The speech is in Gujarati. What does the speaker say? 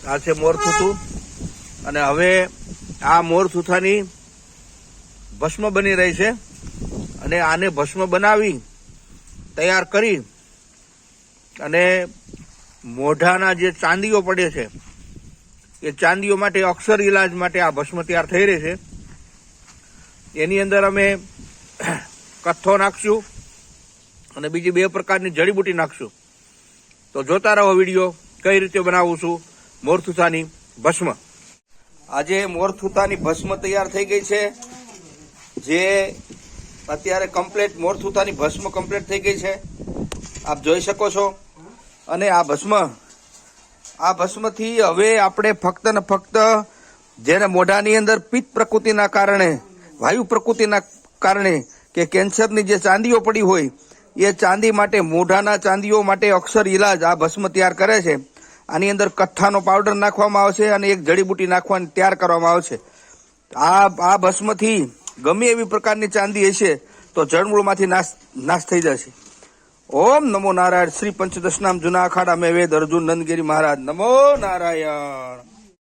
આ છે મોરથૂથું અને હવે આ મોરથૂથાની ભસ્મ બની રહી છે અને આને ભસ્મ બનાવી તૈયાર કરી અને મોઢાના જે ચાંદીઓ પડે છે એ ચાંદીઓ માટે અક્ષર ઇલાજ માટે આ ભસ્મ તૈયાર થઈ રહી છે. એની અંદર અમે કથ્થો નાખશું અને બીજી 2 પ્રકારની જડીબુટી નાખશું. તો જોતા રહો વિડીયો કઈ રીતે બનાવું છું મોરથૂથાની ભસ્મ. આજે મોરથૂથાની ભસ્મ તૈયાર થઈ ગઈ છે, જે અત્યારે કમ્પ્લીટ મોરથૂથાની ભસ્મ કમ્પ્લીટ થઈ ગઈ છે, આપ જોઈ શકો છો. અને આ ભસ્મથી હવે આપણે ફક્ત ને ફક્ત જેને મોઢાની અંદર પિત્ત પ્રકૃતિના કારણે, વાયુ પ્રકૃતિના કારણે કે કેન્સરની જે ચાંદીઓ પડી હોય એ ચાંદી માટે, મોઢાના ચાંદીઓ માટે અક્ષર ઇલાજ આ ભસ્મ તૈયાર કરે છે. આની અંદર કથ્થાનો પાવડર નાખવામાં આવશે અને એક જડીબુટી નાખવાની તૈયાર કરવામાં આવશે. આ ભસ્મથી ગમે એવી પ્રકારની ચાંદી હશે તો જળમૂળમાંથી નાશ થઈ જશે. ઓમ નમો નારાયણ. શ્રી પંચદશનામ જૂના અખાડા મેં વેદ અર્જુન નંદગીરી મહારાજ. નમો નારાયણ.